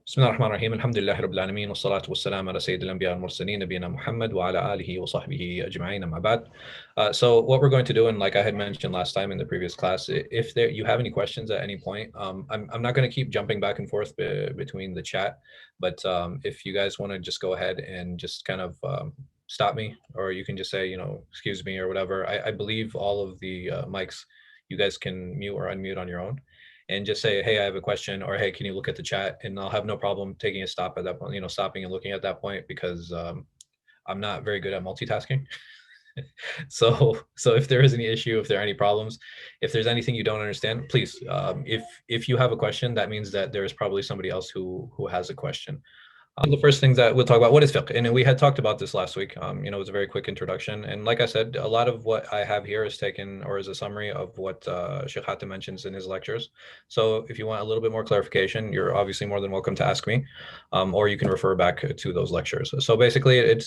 بسم الله الرحمن الرحيم الحمد لله رب العالمين والصلاة والسلام على سيد الأنبياء المرسلين نبينا محمد وعلى آله وصحبه أجمعين أما بعد. So what we're going to do, and like I had mentioned last time in the previous class, if you have any questions at any point, I'm not going to keep jumping back and forth between the chat, but if you guys want to just go ahead and just kind of stop me, or you can just say, excuse me or whatever. I believe all of the mics you guys can mute or unmute on your own, and just say, hey, I have a question, or hey, can you look at the chat? And I'll have no problem taking a stop at that point, stopping and looking at that point, because I'm not very good at multitasking. So if there is any issue, if there are any problems, if there's anything you don't understand, please, if you have a question, that means that there's probably somebody else who has a question. The first things that we'll talk about, what is fiqh? And we had talked about this last week. It was a very quick introduction. And like I said, a lot of what I have here is taken or is a summary of what Sheikh Hatem mentions in his lectures. So if you want a little bit more clarification, you're obviously more than welcome to ask me, or you can refer back to those lectures. So basically,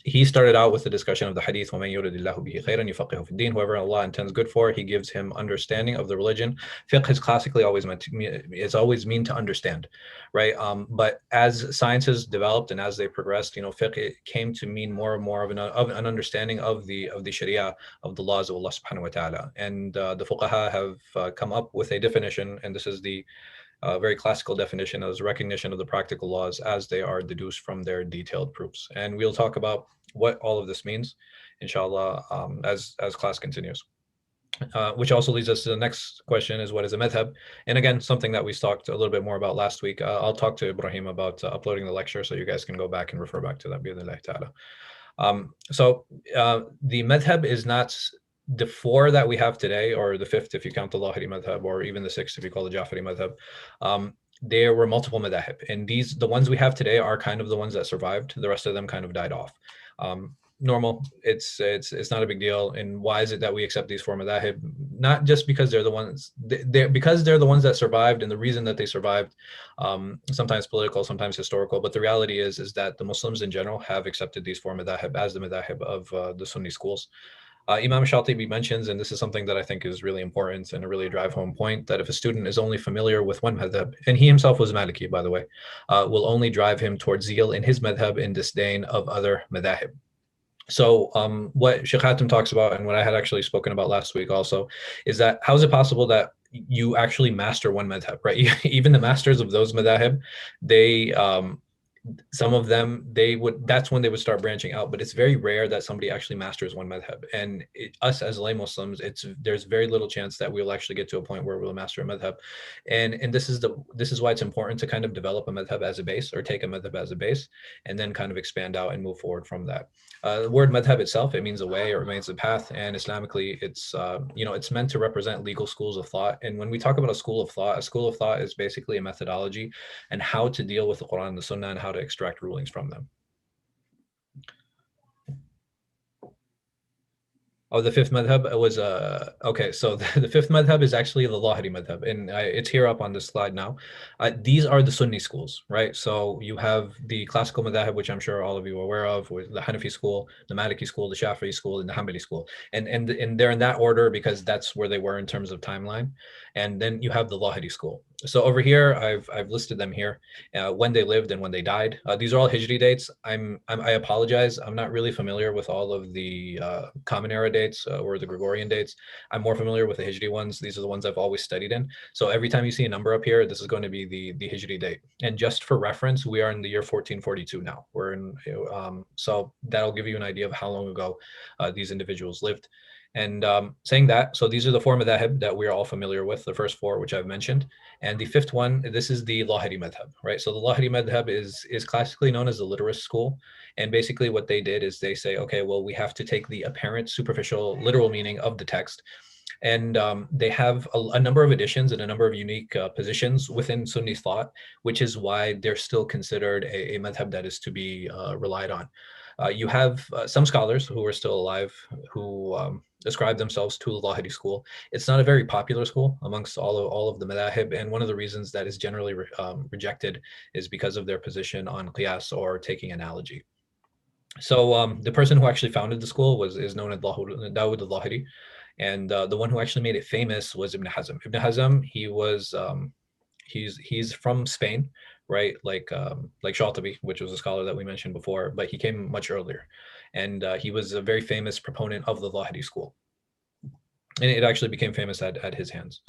he started out with the discussion of the hadith, وَمَن يُرِدِ اللَّهُ بِهِ خَيْرًا يُفَقِّهُ فِي الدِّينِ. Whoever Allah intends good for, he gives him understanding of the religion. Fiqh is classically always mean to understand, right? But as sciences developed and as they progressed, fiqh came to mean more and more of an understanding of the sharia, of the laws of Allah subhanahu wa ta'ala. And the fuqaha have come up with a definition, and this is the very classical definition, as recognition of the practical laws as they are deduced from their detailed proofs. And we'll talk about what all of this means, inshallah, as class continues. Which also leads us to the next question, is what is a madhab? And again, something that we talked a little bit more about last week. I'll talk to Ibrahim about uploading the lecture, so you guys can go back and refer back to that, bi'idhnillahi ta'ala. So the madhab is not the four that we have today, or the fifth if you count the Lahiri madhab, or even the sixth if you call the Jafari madhab. There were multiple madhab, and the ones we have today are kind of the ones that survived. The rest of them kind of died off. Normal, it's not a big deal. And why is it that we accept these four madhahib? Not just because they're the ones, because they're the ones that survived, and the reason that they survived, sometimes political, sometimes historical, but the reality is that the Muslims in general have accepted these four madhahib as the madhahib of the Sunni schools. Imam Shatibi mentions, and this is something that I think is really important and a really drive home point, that if a student is only familiar with one madhab, and he himself was Maliki, by the way, will only drive him towards zeal in his madhab and disdain of other madhahib. So what Sheikh Hatem talks about, and what I had actually spoken about last week also, is that how is it possible that you actually master one madhab, right? Even the masters of those madhab, they some of them, that's when they would start branching out. But it's very rare that somebody actually masters one madhab. And us as lay Muslims, there's very little chance that we'll actually get to a point where we'll master a madhab. And this is why it's important to kind of develop a madhab as a base, or take a madhab as a base, and then kind of expand out and move forward from that. The word madhab itself, it means a way, or it means a path. And Islamically, it's meant to represent legal schools of thought. And when we talk about a school of thought is basically a methodology and how to deal with the Quran and the Sunnah, and how to extract rulings from them. Oh, the fifth madhab was okay. So the fifth madhab is actually the Lahiri madhab, and it's here up on this slide now. These are the Sunni schools, right? So you have the classical madhab, which I'm sure all of you are aware of, with the Hanafi school, the Maliki school, the Shafi'i school, and the Ḥanbali school, and they're in that order because that's where they were in terms of timeline. And then you have the Lahiri school. So over here, I've listed them here, when they lived and when they died. These are all Hijri dates. I apologize. I'm not really familiar with all of the Common Era dates or the Gregorian dates. I'm more familiar with the Hijri ones. These are the ones I've always studied in. So every time you see a number up here, this is going to be the Hijri date. And just for reference, we are in the year 1442 now. We're in, so that'll give you an idea of how long ago these individuals lived. And saying that, so these are the four madhahib that we're all familiar with, the first four, which I've mentioned. And the fifth one, this is the Lahiri madhab, right? So the Lahiri madhab is classically known as the literist school. And basically what they did is they say, okay, well, we have to take the apparent, superficial, literal meaning of the text. And they have a number of additions and a number of unique positions within Sunni thought, which is why they're still considered a madhab that is to be relied on. You have some scholars who are still alive who ascribe themselves to the Lahiri school. It's not a very popular school amongst all of the madhahib, and one of the reasons that is generally rejected is because of their position on qiyas, or taking analogy. So the person who actually founded the school is known as Dawud al-Lahiri, and the one who actually made it famous was Ibn Hazm. Ibn Hazm, he's from Spain, right? Like Shatibi, which was a scholar that we mentioned before, but he came much earlier, and he was a very famous proponent of the Zahiri school, and it actually became famous at his hands.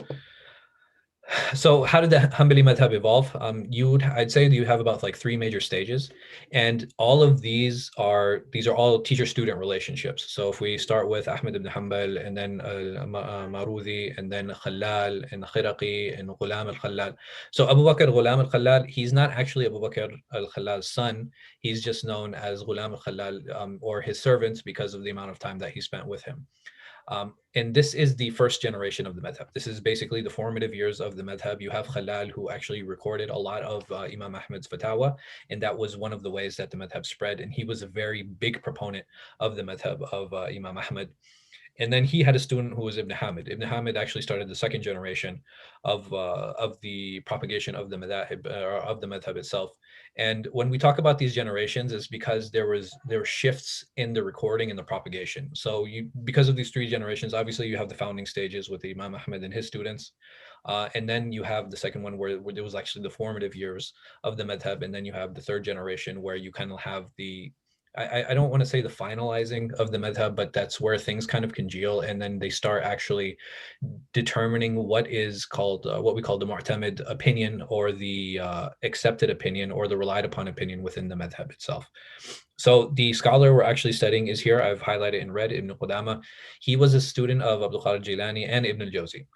So how did the Hanbali madhab evolve? I'd say you have about like three major stages, and all of these are all teacher-student relationships. So if we start with Ahmed ibn Hanbal, and then Marudi, and then Khalal, and Khiraqi, and Ghulam al-Khalal. So Abu Bakr Ghulam al-Khalal, he's not actually Abu Bakr al-Khalal's son. He's just known as Ghulam al-Khalal, or his servant, because of the amount of time that he spent with him. And this is the first generation of the madhab. This is basically the formative years of the madhab. You have Khalal, who actually recorded a lot of Imam Ahmed's fatwa, and that was one of the ways that the madhab spread. And he was a very big proponent of the madhab of Imam Ahmed. And then he had a student who was Ibn Hamid. Ibn Hamid actually started the second generation of the propagation of the madhab, of the madhab itself. And when we talk about these generations, it's because there were shifts in the recording and the propagation. So because of these three generations, obviously you have the founding stages with Imam Ahmed and his students. And then you have the second one where there was actually the formative years of the madhab. And then you have the third generation where you kind of have I don't want to say the finalizing of the madhab, but that's where things kind of congeal, and then they start actually determining what is called what we call the mu'tamid opinion, or the accepted opinion, or the relied upon opinion within the madhab itself. So the scholar we're actually studying is here. I've highlighted in red, Ibn Qudama. He was a student of Abdul Qadir Jilani and Ibn al-Jawzi.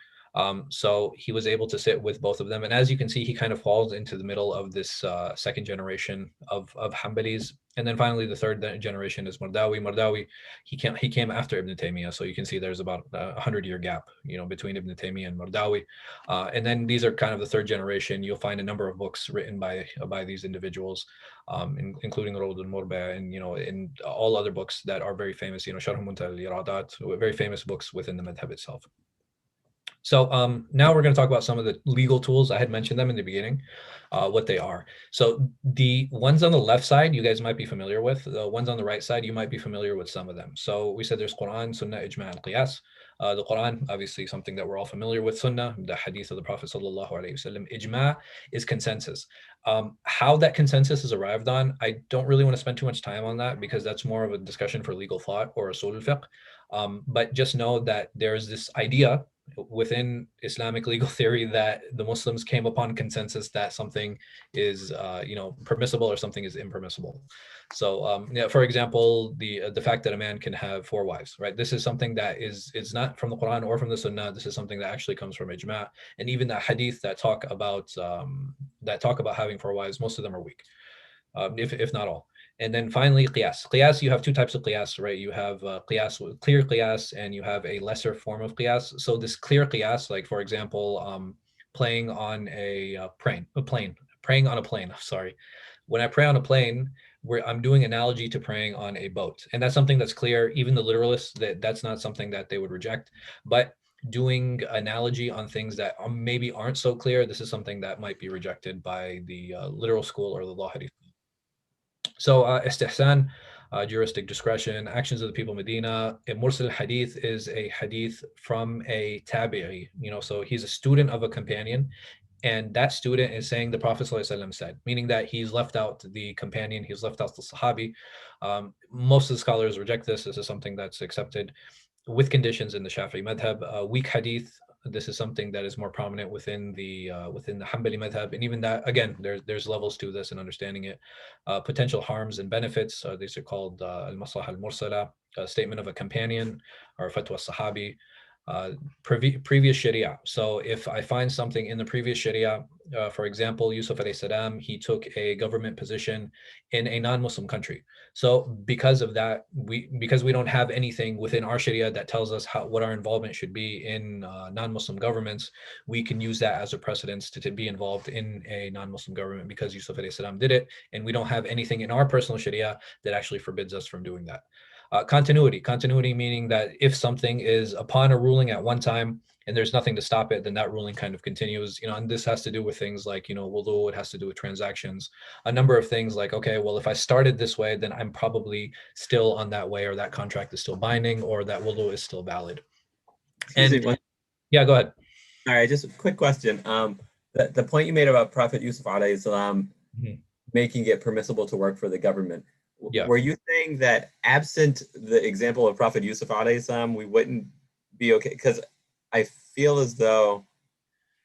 So he was able to sit with both of them. And as you can see, he kind of falls into the middle of this second generation of Hanbalis. And then finally, the third generation is Mardawi. Mardawi, he came after Ibn Taymiyyah. So you can see there's about a 100-year gap, between Ibn Taymiyyah and Mardawi. And then these are kind of the third generation. You'll find a number of books written by these individuals, including Rawd al-Murba, and in all other books that are very famous, Sharh Muntaha al-Iradat, very famous books within the madhab itself. So now we're going to talk about some of the legal tools. I had mentioned them in the beginning, what they are. So the ones on the left side, you guys might be familiar with. The ones on the right side, you might be familiar with some of them. So we said there's Quran, Sunnah, Ijma, and Qiyas. The Quran, obviously something that we're all familiar with. Sunnah, the hadith of the Prophet sallallahu alaihi wasallam. Ijma is consensus. How that consensus is arrived on, I don't really want to spend too much time on that, because that's more of a discussion for legal thought or usul al-fiqh. But just know that there's this idea within Islamic legal theory that the Muslims came upon consensus that something is permissible or something is impermissible. So for example, the fact that a man can have 4 wives, right? This is something that is not from the Quran or from the Sunnah. This is something that actually comes from ijma, and even the hadith that talk about having 4 wives, most of them are weak, if not all. And then finally, qiyas. Qiyas, you have 2 types of qiyas, right? You have qiyas, clear qiyas, and you have a lesser form of qiyas. So this clear qiyas, like for example, praying on a plane. Sorry, when I pray on a plane, I'm doing analogy to praying on a boat, and that's something that's clear. Even the literalists, that's not something that they would reject. But doing analogy on things that maybe aren't so clear, this is something that might be rejected by the literal school or the Zahiri. So istihsan, juristic discretion, actions of the people of Medina. A mursal hadith is a hadith from a tabi'i, so he's a student of a companion, and that student is saying the Prophet ﷺ said, meaning that he's left out the companion, he's left out the sahabi. Most of the scholars reject this. This is something that's accepted with conditions in the Shafi'i madhab. Weak hadith, this is something that is more prominent within the Hanbali madhab, and even that, again, there's levels to this and understanding it. Potential harms and benefits, these are called al-maslaha al-mursala, a statement of a companion, or fatwa sahabi. Previous sharia. So if I find something in the previous sharia, for example, Yusuf alayhi salam, he took a government position in a non-Muslim country. So because of that, because we don't have anything within our sharia that tells us what our involvement should be in non-Muslim governments, we can use that as a precedence to be involved in a non-Muslim government, because Yusuf alayhi salam did it, and we don't have anything in our personal sharia that actually forbids us from doing that. Continuity meaning that if something is upon a ruling at one time and there's nothing to stop it, then that ruling kind of continues, and this has to do with things like, wudu, it has to do with transactions, a number of things like, okay, well, if I started this way, then I'm probably still on that way, or that contract is still binding, or that wudu is still valid. Yeah, go ahead. All right, just a quick question. The point you made about Prophet Yusuf alayhi salam Mhm. making it permissible to work for the government, Yeah. were you saying that absent the example of Prophet Yusuf alayhi salam, we wouldn't be okay? Because I feel as though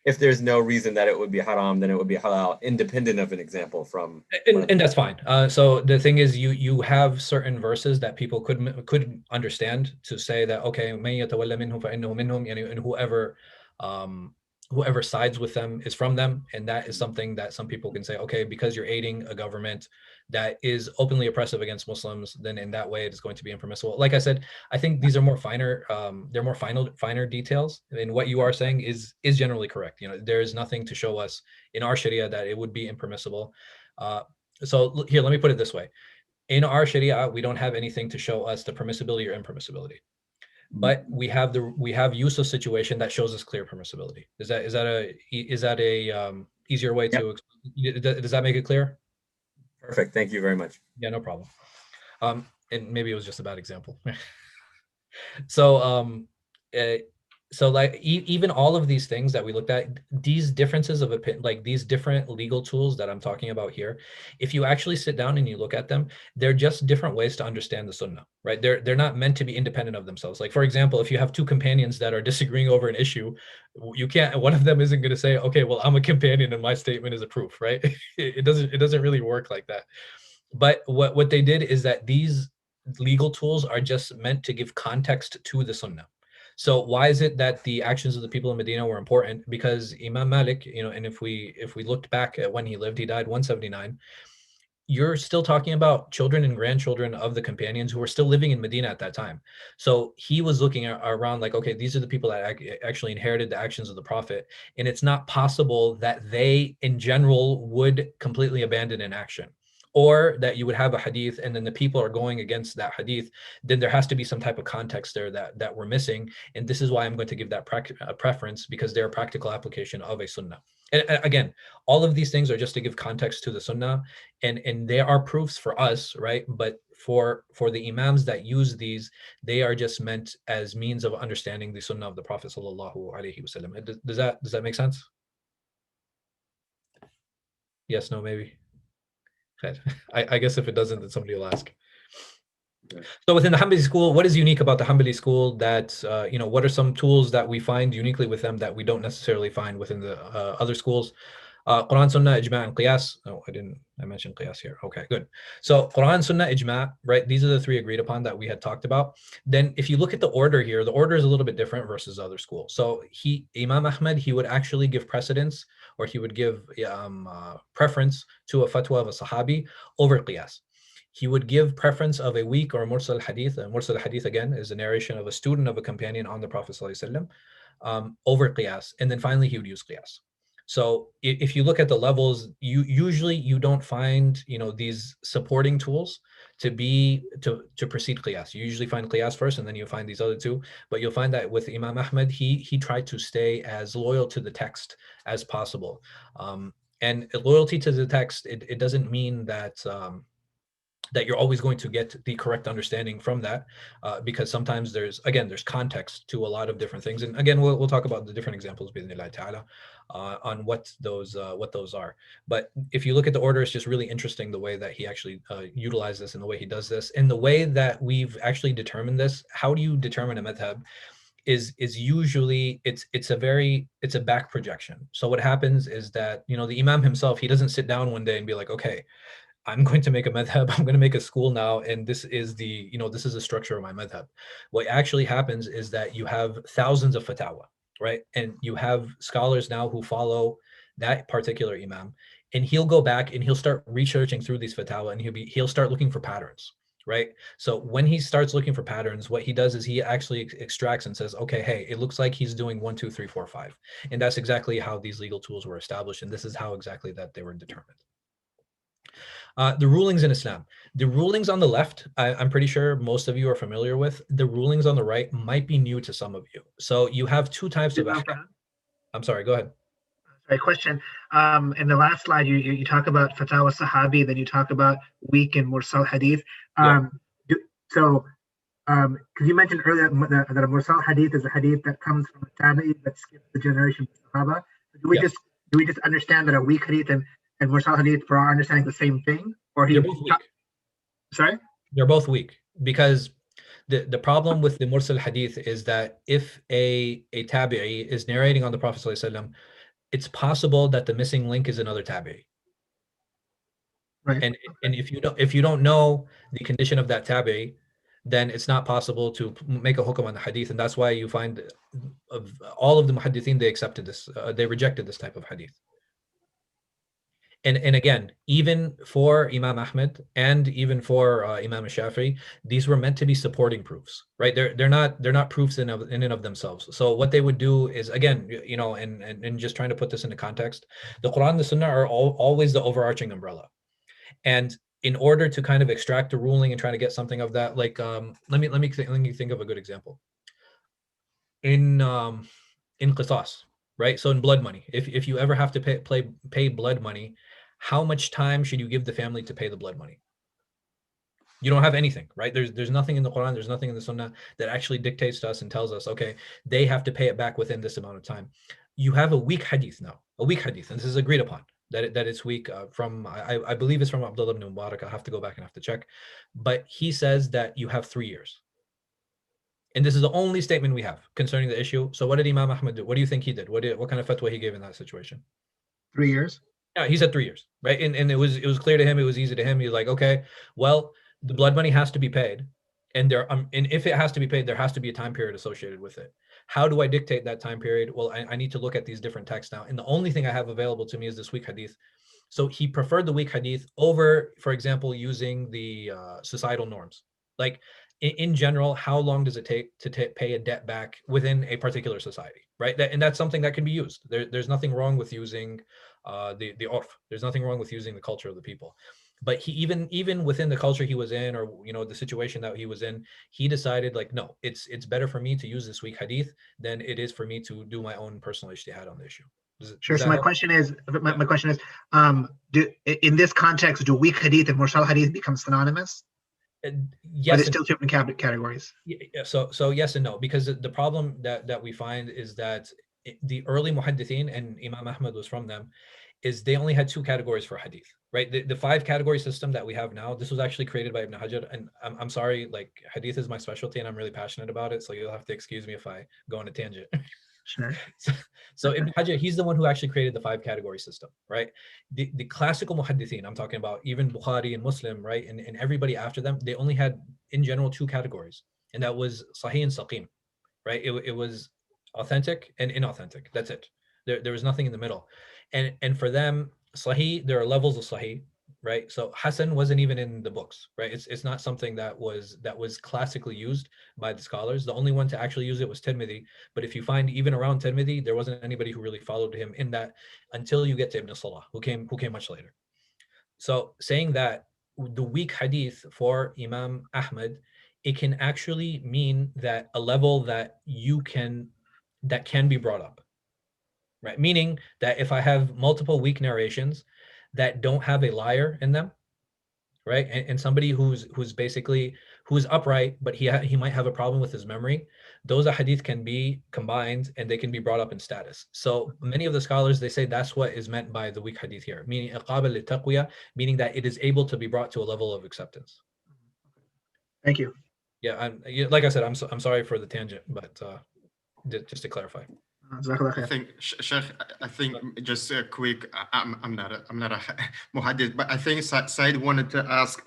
if there's no reason that it would be haram, then it would be halal, independent of an example from one of And the. that's fine. So the thing is, you have certain verses that people could understand to say that, okay, "Man yatawalla minhum فإنه منهم," and um, whoever sides with them is from them, and that is something that some people can say, okay, because you're aiding a government that is openly oppressive against Muslims, then in that way it is going to be impermissible. Like I said, I think these are more finer, they're more finer details, and what you are saying is generally correct. There is nothing to show us in our Sharia that it would be impermissible. Uh, so here, let me put it this way. In our Sharia, we don't have anything to show us the permissibility or impermissibility, but we have use of situation that shows us clear permissibility. Is that a easier way Yep. to? Does that make it clear? Perfect. Thank you very much. Yeah, no problem. And maybe it was just a bad example. So uh, so like even all of these things that we looked at, these differences of opinion, like these different legal tools that I'm talking about here, if you actually sit down and you look at them, they're just different ways to understand the sunnah, right? They're not meant to be independent of themselves. Like, for example, if you have two companions that are disagreeing over an issue, you can't, one of them isn't going to say, okay, well, I'm a companion and my statement is a proof, right? It doesn't really work like that. But what they did is that these legal tools are just meant to give context to the sunnah. So why is it that the actions of the people in Medina were important? Because Imam Malik, and if we looked back at when he lived, he died 179. You're still talking about children and grandchildren of the companions who were still living in Medina at that time. So he was looking around like, okay, these are the people that actually inherited the actions of the Prophet. And it's not possible that they, in general, would completely abandon an action. Or that you would have a hadith and then the people are going against that hadith, then there has to be some type of context there that we're missing. And this is why I'm going to give that preference, because they're a practical application of a sunnah. And again, all of these things are just to give context to the sunnah, and they are proofs for us, right? But for the imams that use these, they are just meant as means of understanding the sunnah of the Prophet sallallahu alaihi wasallam. Does that make sense? Yes, no, maybe. I guess if it doesn't, then somebody will ask. So within the Hanbali school, what is unique about the Hanbali school that, what are some tools that we find uniquely with them that we don't necessarily find within the other schools? Quran, Sunnah, Ijma, and Qiyas. Oh, I mentioned Qiyas here. Okay, good. So Quran, Sunnah, Ijma, right? These are the three agreed upon that we had talked about. Then if you look at the order here, the order is a little bit different versus other schools. So Imam Ahmad, he would actually give precedence, or he would give preference to a fatwa of a Sahabi over Qiyas. He would give preference of a weak or mursal hadith. And mursal hadith, again, is a narration of a student of a companion on the Prophet ﷺ, over qiyas. And then finally, he would use qiyas. So if you look at the levels, you don't find these supporting tools to precede qiyas. You usually find qiyas first, and then you find these other two. But you'll find that with Imam Ahmad, he tried to stay as loyal to the text as possible. And loyalty to the text, it doesn't mean that that you're always going to get the correct understanding from that, because sometimes there's context to a lot of different things. And again, we'll talk about the different examples on what those are. But if you look at the order, it's just really interesting the way that he actually utilized this and the way he does this and the way that we've actually determined this. How do you determine a madhab? Is usually it's a back projection. So what happens is that the imam himself, he doesn't sit down one day and be like, okay, I'm going to make a madhab, I'm going to make a school now, and this is this is the structure of my madhab. What actually happens is that you have thousands of fatwa, right? And you have scholars now who follow that particular imam, and he'll go back and he'll start researching through these fatwa, and he'll start looking for patterns, right? So when he starts looking for patterns, what he does is he actually extracts and says, okay, hey, it looks like he's doing 1, 2, 3, 4, 5. And that's exactly how these legal tools were established, and this is how exactly that they were determined. The rulings in Islam. The rulings on the left, I'm pretty sure most of you are familiar with. The rulings on the right might be new to some of you. So you have two types of ahkam. I'm sorry, go ahead. Sorry, question. In the last slide, you talk about Fatawa Sahabi, then you talk about weak and mursal hadith. Because you mentioned earlier that a mursal hadith is a hadith that comes from a tabi'i that skips the generation of Sahaba. Do we just do we just understand that a weak hadith and mursal hadith for our understanding the same thing? Or They're both weak. Sorry? They're both weak because the problem with the mursal hadith is that if a tabi'i is narrating on the Prophet ﷺ, it's possible that the missing link is another tabi'i. Right. And if you don't know the condition of that tabi'i, then it's not possible to make a hukam on the hadith, and that's why you find of all of the muhaddithin, they accepted this, they rejected this type of hadith. And again, even for Imam Ahmed and even for Imam Shafi'i, these were meant to be supporting proofs, right? They're not proofs in and of themselves. So what they would do is, again, you know, and just trying to put this into context, the Quran and the Sunnah are always the overarching umbrella. And in order to kind of extract a ruling and try to get something of that, like let me think of a good example. In qisas, right? So in blood money, if you ever have to pay blood money, how much time should you give the family to pay the blood money? You don't have anything, right? There's nothing in the Quran, there's nothing in the Sunnah that actually dictates to us and tells us, okay, they have to pay it back within this amount of time. You have a weak hadith now, a weak hadith, and this is agreed upon. That it's weak from, I believe it's from Abdullah ibn Mubarak. I'll have to go back and have to check. But he says that you have 3 years. And this is the only statement we have concerning the issue. So what did Imam Ahmad do? What do you think he did? What kind of fatwa he gave in that situation? 3 years? Yeah, he said 3 years, right? And it was clear to him, it was easy to him. He's like, okay, well, the blood money has to be paid. And if it has to be paid, there has to be a time period associated with it. How do I dictate that time period? Well, I need to look at these different texts now. And the only thing I have available to me is this weak hadith. So he preferred the weak hadith over, for example, using the societal norms. Like in general, how long does it take to pay a debt back within a particular society, right? And that's something that can be used. There's nothing wrong with using the urf. There's nothing wrong with using the culture of the people. But he even within the culture he was in, or you know, the situation that he was in, he decided like, no, it's better for me to use this weak hadith than it is for me to do my own personal ijtihad on the issue. Sure. So my question is, in this context, do weak hadith and mursal hadith become synonymous? Yes. But it's still different categories. Yeah. So yes and no, because the problem that we find is that the early muhaddithin, and Imam Ahmad was from them, is they only had 2 categories for hadith, right? The 5 category system that we have now, this was actually created by Ibn Hajar, and I'm sorry, like hadith is my specialty and I'm really passionate about it, so you'll have to excuse me if I go on a tangent. Sure. So Ibn Hajar, he's the one who actually created the 5 category system, right? The classical muhaddithin, I'm talking about even Bukhari and Muslim, right? And everybody after them, they only had in general 2 categories, and that was sahih and saqim, right? It was authentic and inauthentic. That's it. There was nothing in the middle. And for them, sahih, there are levels of sahih, right? So Hasan wasn't even in the books, right? It's not something that was classically used by the scholars. The only one to actually use it was Tirmidhi. But if you find even around Tirmidhi, there wasn't anybody who really followed him in that until you get to Ibn Salah, who came much later. So saying that the weak hadith for Imam Ahmad, it can actually mean that a level that can be brought up. Right, meaning that if I have multiple weak narrations that don't have a liar in them, right, and somebody who's upright, but he might have a problem with his memory, those hadith can be combined and they can be brought up in status. So many of the scholars, they say that's what is meant by the weak hadith here, meaning iqabah li-taqwiya, meaning that it is able to be brought to a level of acceptance. Thank you. Yeah, like I said, I'm sorry for the tangent, but just to clarify. I think, Sheikh, just a quick, I'm not a muhaddith, but I think Said wanted to ask,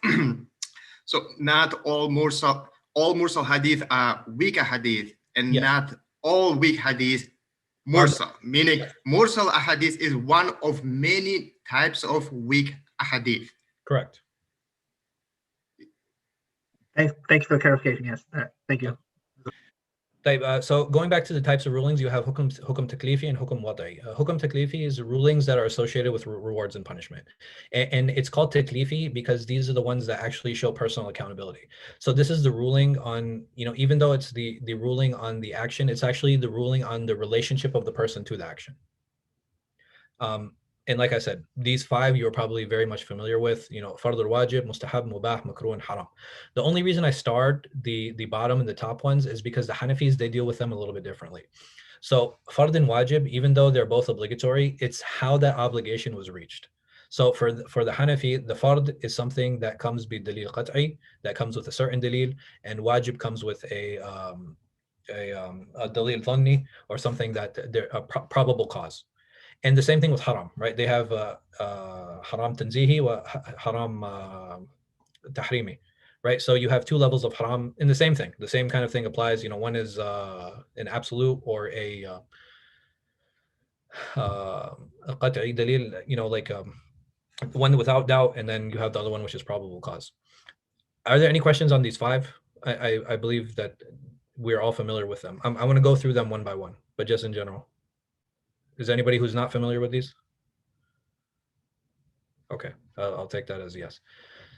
so not all mursal hadith are weak hadith, and yes, not all weak hadith mursal, meaning mursal hadith is one of many types of weak hadith. Correct. Thank you for the clarification. Yes, thank you. So going back to the types of rulings, you have hukum taklifi and hukum wada'i. Hukum taklifi is rulings that are associated with rewards and punishment. And it's called taklifi because these are the ones that actually show personal accountability. So this is the ruling on, you know, even though it's the ruling on the action, it's actually the ruling on the relationship of the person to the action. And like I said, these 5 you're probably very much familiar with, you know, fard al-wajib, mustahab, mubah, makruh, and haram. The only reason I starred the bottom and the top ones is because the Hanafis, they deal with them a little bit differently. So fard and wajib, even though they're both obligatory, it's how that obligation was reached. So for the Hanafi, the fard is something that comes bi dalil qat'i, that comes with a certain dalil, and wajib comes with a dalil dhanni, or something that they're a probable cause. And the same thing with haram, right? They have haram tanzihi wa haram tahrimi, right? So you have two levels of haram in the same thing. The same kind of thing applies. You know, one is an absolute or a qat'i dalil, you know, like one without doubt, and then you have the other one which is probable cause. Are there any questions on these five? I believe that we're all familiar with them. I want to go through them one by one, but just in general. Is there anybody who's not familiar with these? Okay, I'll take that as a yes.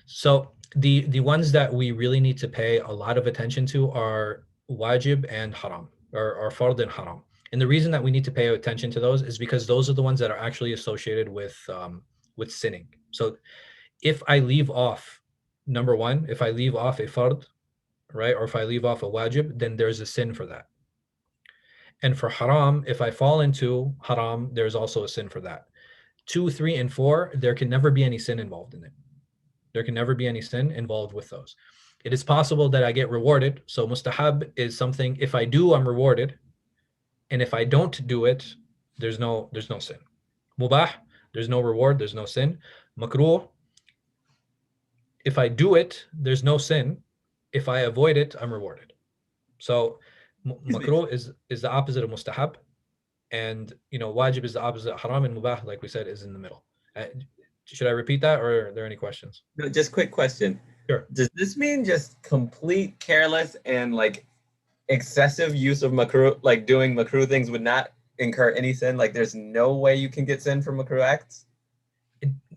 So the ones that we really need to pay a lot of attention to are wajib and haram, or fard and haram. And the reason that we need to pay attention to those is because those are the ones that are actually associated with sinning. So if I leave off, number one, if I leave off a fard, right, or if I leave off a wajib, then there's a sin for that. And for haram, if I fall into haram, there's also a sin for that. 2, 3, and 4, there can never be any sin involved in it. There can never be any sin involved with those. It is possible that I get rewarded. So mustahab is something, if I do, I'm rewarded. And if I don't do it, there's no sin. Mubah, there's no reward, there's no sin. Makruh, if I do it, there's no sin. If I avoid it, I'm rewarded. So makruh is the opposite of mustahab, and you know, wajib is the opposite of haram, and mubah, like we said, is in the middle. Should I repeat that, or are there any questions? No, just quick question. Sure. Does this mean just complete careless and like excessive use of makruh, like doing makruh things would not incur any sin? Like there's no way you can get sin from makruh acts?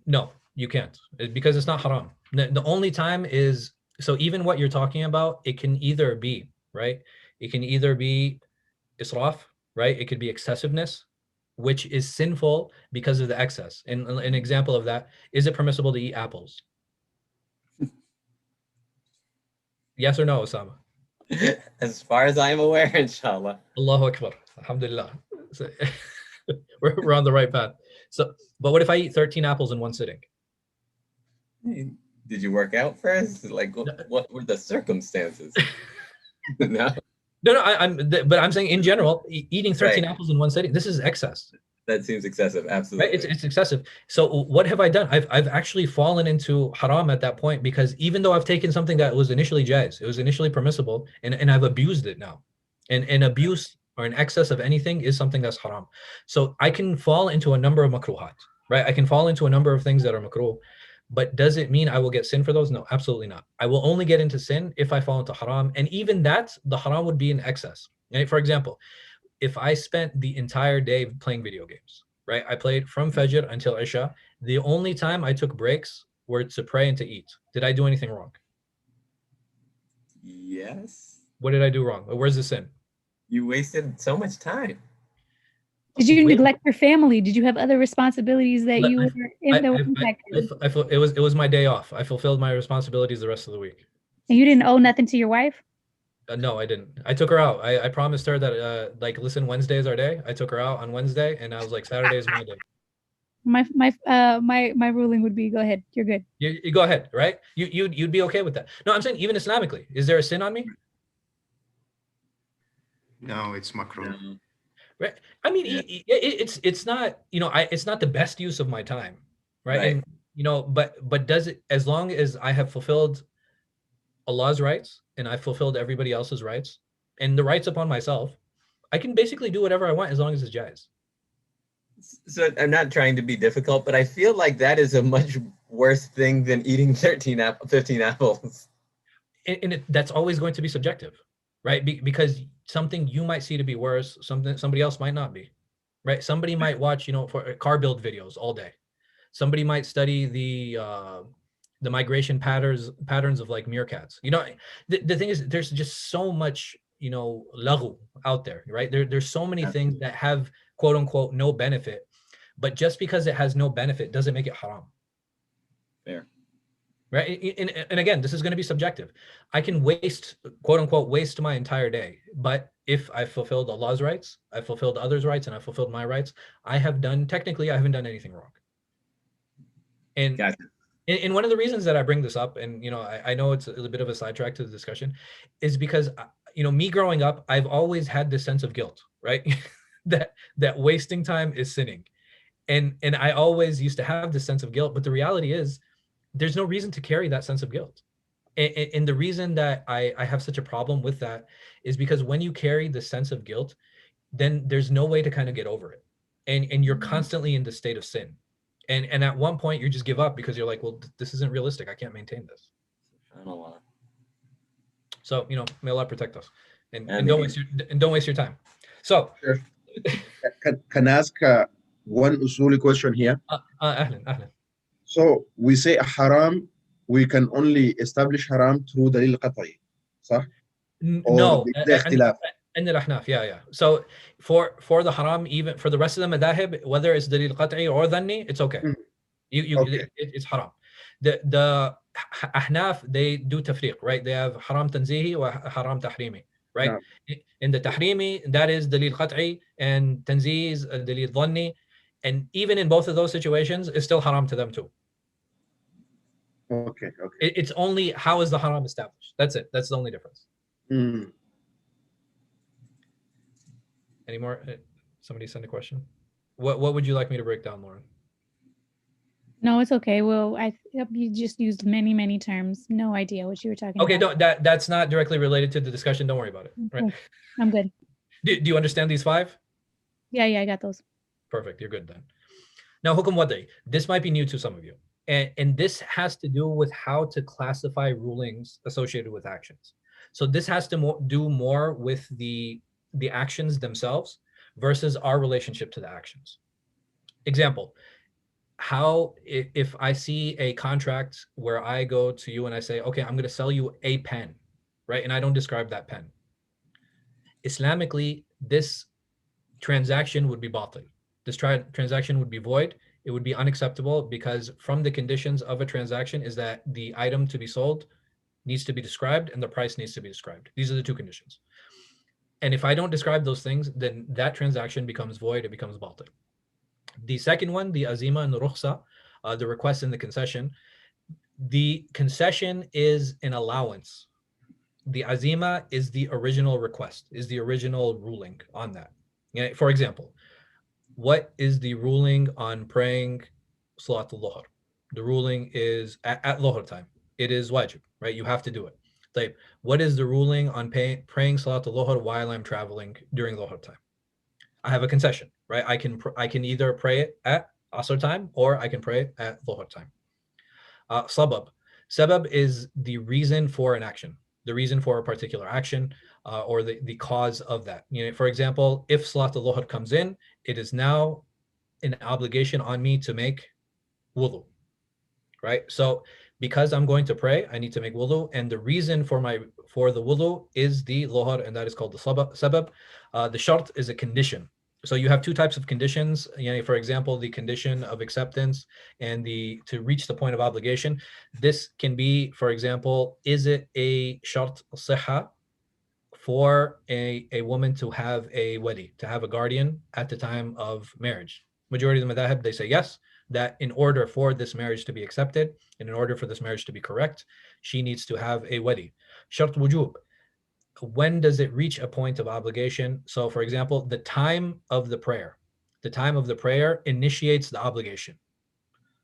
No, you can't, because it's not haram. The only time is, so even what you're talking about, it can either be, right? It can either be israf, right? It could be excessiveness, which is sinful because of the excess. And an example of that, is it permissible to eat apples? Yes or no, Osama? As far as I'm aware, inshallah. Allahu Akbar. Alhamdulillah. So, we're on the right path. So, but what if I eat 13 apples in one sitting? Did you work out first? Like, what were the circumstances? No. No, but I'm saying in general, eating 13 apples in one sitting, this is excess. That seems excessive, absolutely. Right? It's excessive. So what have I done? I've actually fallen into haram at that point, because even though I've taken something that was initially jaiz, it was initially permissible, and I've abused it now. And an abuse or an excess of anything is something that's haram. So I can fall into a number of makruhat, right? I can fall into a number of things that are makruh. But does it mean I will get sin for those? No, absolutely not. I will only get into sin if I fall into haram. And even that, the haram would be in excess. And for example, if I spent the entire day playing video games, right? I played from Fajr until Isha. The only time I took breaks were to pray and to eat. Did I do anything wrong? Yes. What did I do wrong? Where's the sin? You wasted so much time. Did you neglect your family? Did you have other responsibilities that you were impacted? It was my day off. I fulfilled my responsibilities the rest of the week. And you didn't owe nothing to your wife? No, I didn't. I took her out. I promised her that like, listen, Wednesday is our day. I took her out on Wednesday, and I was like, Saturday is my day. My ruling would be, go ahead. You're good. You go ahead, right? You'd be okay with that. No, I'm saying even Islamically, is there a sin on me? No, it's makruh. Right. I mean, it's not, you know, it's not the best use of my time, right? And you know, but does it, as long as I have fulfilled Allah's rights and I fulfilled everybody else's rights and the rights upon myself, I can basically do whatever I want as long as it's jaiz. So I'm not trying to be difficult, but I feel like that is a much worse thing than eating 15 apples. And that's always going to be subjective, right? Because something you might see to be worse, somebody else might not be, right? Somebody might watch, you know, for car build videos all day. Somebody might study the migration patterns of like meerkats. You know, the thing is, there's just so much, you know, laghu out there, right? There's so many things that have quote unquote no benefit, but just because it has no benefit doesn't make it haram. Fair. right? And again, this is going to be subjective. I can waste, quote unquote, waste my entire day. But if I fulfilled Allah's rights, I fulfilled others' rights, and I fulfilled my rights, technically, I haven't done anything wrong. And Gotcha. And one of the reasons that I bring this up, and I know it's a bit of a sidetrack to the discussion, is because me growing up, I've always had this sense of guilt, right? that wasting time is sinning, and I always used to have this sense of guilt. But the reality is, there's no reason to carry that sense of guilt, and the reason that I have such a problem with that is because when you carry the sense of guilt, then there's no way to kind of get over it, and you're constantly in the state of sin. And at one point you just give up because you're like, well, this isn't realistic. I can't maintain this. So, may Allah protect us, and don't waste your time. So, sure. Can I ask one usuli question here? Ahlan. So we say haram, we can only establish haram through dalil qat'i, صح? No. And the Ahnaf, yeah. So for the haram, even for the rest of the madhāhib, whether it's dalil qat'i or dhanni, it's okay. Okay. It's haram. The Ahnaf, they do tafriq, right? They have haram tanzihi or haram tahrimi, right? Yeah. In the tahrimi, that is dalil qat'i, and tanzihi is dalil dhanni, and even in both of those situations, it's still haram to them too. Okay. It's only how is the haram established. That's it. That's the only difference. Any more? Somebody send a question. What would you like me to break down, Lauren? No, it's okay. Well, you just used many terms. No idea what you were talking about. Okay, that's not directly related to the discussion. Don't worry about it. Right? I'm good. Do you understand these 5? Yeah, I got those. Perfect. You're good then. Now, hukum wadi. This might be new to some of you. And this has to do with how to classify rulings associated with actions. So this has to do more with the actions themselves versus our relationship to the actions. Example, how if I see a contract where I go to you and I say, okay, I'm going to sell you a pen, right? And I don't describe that pen. Islamically, this transaction would be batil. This transaction would be void. It would be unacceptable because from the conditions of a transaction is that the item to be sold needs to be described and the price needs to be described. These are the 2 conditions. And if I don't describe those things, then that transaction becomes void, it becomes batil. The second one, the azima and the rukhsa, the request and the concession. The concession is an allowance. The azima is the original request, is the original ruling on that. For example, what is the ruling on praying Salat al-Dhuhr? The ruling is at Dhuhr time. It is wajib, right? You have to do it. Like, what is the ruling on praying Salat al-Dhuhr while I'm traveling during Dhuhr time? I have a concession, right? I can either pray it at Asr time or I can pray it at Dhuhr time. Sabab. Sabab is the reason for an action, the reason for a particular action, or the cause of that. For example, if Salat al-Dhuhr comes in, it is now an obligation on me to make wudu, right? So because I'm going to pray, I need to make wudu, and the reason for the wudu is the dhuhr, and that is called the sabab. The shart is a condition. So you have 2 types of conditions. For example, the condition of acceptance and to reach the point of obligation. This can be, for example, is it a shart sihha for a woman to have a wali, to have a guardian at the time of marriage? Majority of the madhāhib, they say yes, that in order for this marriage to be accepted, and in order for this marriage to be correct, she needs to have a wali. Shart wujub. When does it reach a point of obligation? So for example, the time of the prayer initiates the obligation.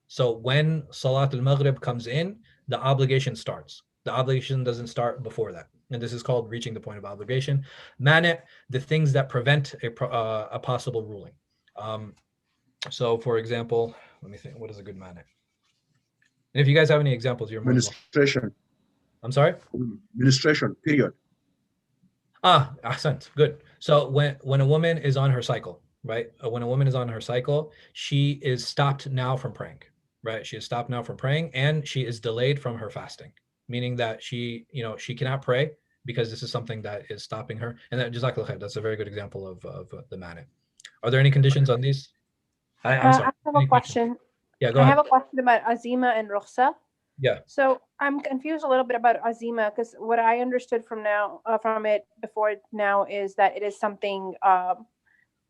So when Salat al-Maghrib comes in, the obligation starts. The obligation doesn't start before that. And this is called reaching the point of obligation. Mani', the things that prevent a possible ruling. So for example, let me think, what is a good mani'? And if you guys have any examples, you're more Administration. I'm sorry? Administration, period. Ahsant, good. So when a woman is on her cycle, right? When a woman is on her cycle, she is stopped now from praying, right? She is stopped now from praying, and she is delayed from her fasting, meaning that she cannot pray because this is something that is stopping her. And that, jazakallah khair, that's a very good example of the mani'. Are there any conditions on these? I have a question. Yeah, go ahead. I have a question about azima and rukhsa. Yeah. So I'm confused a little bit about azima, because what I understood from it before now is that it is something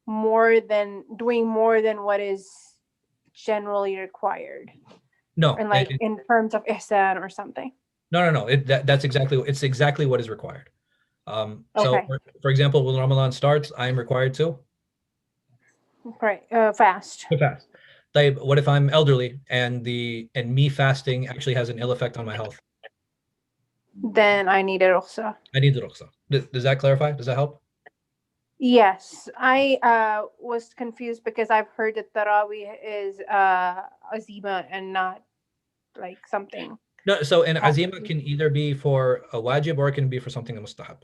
more than what is generally required, No, and like in terms of ihsan or something. no. That's exactly what is required. So Okay. for example, when Ramadan starts, I am required to Right. Fast. fast. What if I'm elderly and me fasting actually has an ill effect on my health? Then I need a rukhsa. I need the rukhsa. Does that clarify? Does that help? Yes, I was confused because I've heard that Tarawih is azima and not like something. No, so an azima can either be for a wajib or it can be for something mustahab.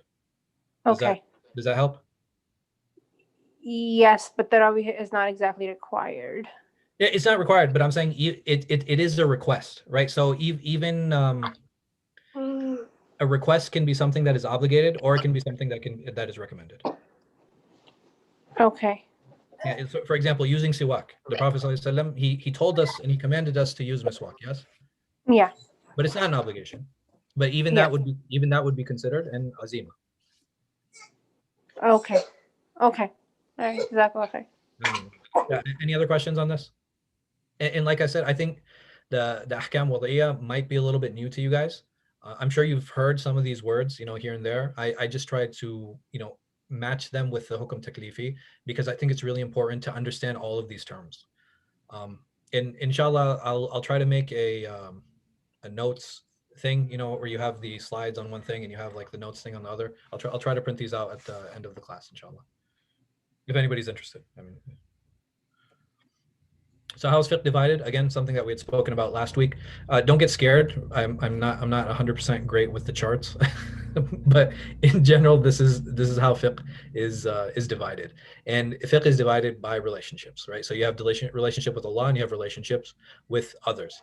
Okay. Does that help? Yes, but Tarawih is not exactly required. It's not required, but I'm saying it is a request, right? So even a request can be something that is obligated, or it can be something that is recommended. Okay. Yeah, so for example, using siwak. The Prophet ﷺ, he told us and he commanded us to use miswak, yes? Yeah. But it's not an obligation. But even Yeah. that would be considered an azima. Okay. Okay. All right. Exactly. Okay. Yeah, any other questions on this? And like I said, I think the ahkam wad'iyya might be a little bit new to you guys. I'm sure you've heard some of these words, here and there. I just tried to, match them with the hukum taklifi, because I think it's really important to understand all of these terms. And inshallah, I'll try to make a notes thing, where you have the slides on one thing and you have like the notes thing on the other. I'll try to print these out at the end of the class, inshallah, if anybody's interested. So how's fiqh divided? Again, something that we had spoken about last week. Don't get scared. I'm not 100% great with the charts, but in general, this is how fiqh is divided. And fiqh is divided by relationships, right? So you have relationship with Allah and you have relationships with others.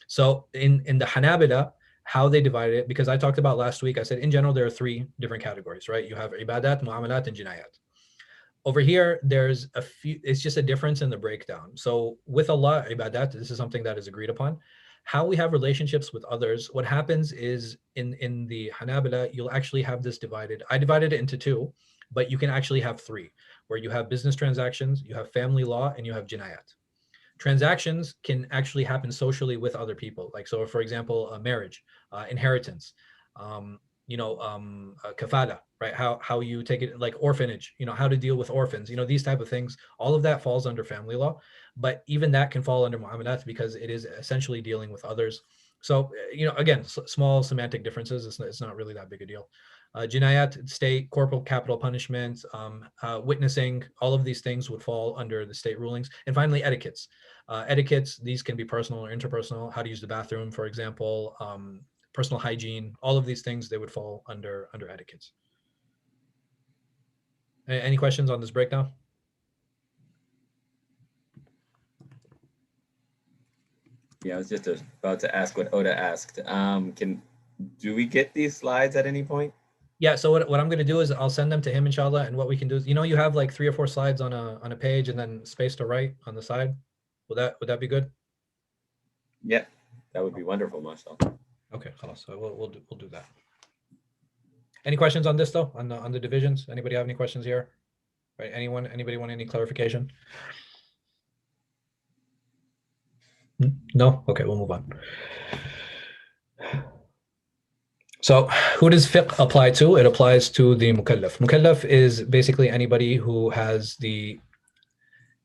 So in the Hanabila, how they divide it, because I talked about last week, I said in general there are 3 different categories, right? You have ibadat, muamalat, and jinayat. Over here, there's a few, it's just a difference in the breakdown. So with Allah, ibadat, this is something that is agreed upon. How we have relationships with others, what happens is in the Hanabila, you'll actually have this divided. I divided it into 2, but you can actually have 3, where you have business transactions, you have family law, and you have jinayat. Transactions can actually happen socially with other people. Like, so for example, a marriage, inheritance, kafala, right? How you take it, like orphanage, how to deal with orphans, these type of things. All of that falls under family law, but even that can fall under muamalat because it is essentially dealing with others. So, again, small semantic differences. It's not really that big a deal. Jinayat, state, corporal capital punishment, witnessing, all of these things would fall under the state rulings. And finally, etiquettes. Etiquettes, these can be personal or interpersonal, how to use the bathroom, for example, personal hygiene, all of these things, they would fall under etiquettes. Any questions on this breakdown? Yeah, I was just about to ask what Oda asked. Do we get these slides at any point? Yeah, so what I'm going to do is I'll send them to him, inshallah, and what we can do is, you have like 3 or 4 slides on a page and then space to write on the side. Would that be good? Yeah, that would be wonderful, mashallah. Okay, so we'll do that. Any questions on this though, on the divisions? Anybody have any questions here? Right? Anybody want any clarification? No? Okay, we'll move on. So who does fiqh apply to? It applies to the mukallaf. Mukallaf is basically anybody who has the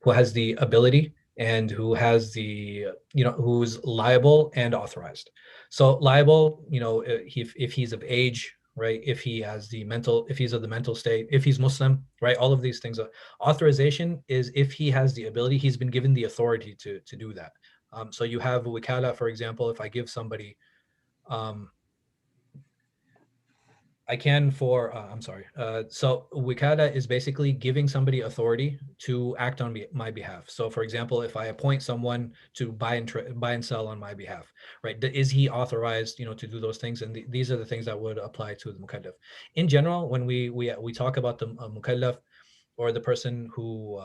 ability and who has the, who's liable and authorized. So liable, if he's of age, right? If he's of the mental state, if he's Muslim, right? All of these things. Authorization is if he has the ability, he's been given the authority to do that. So you have wikala, for example, if I give somebody, I can for, so wikala is basically giving somebody authority to act on my behalf. So for example, if I appoint someone to buy and sell on my behalf, right? Is he authorized, to do those things? And these are the things that would apply to the mukallaf. In general, when we talk about the mukallaf, or the person who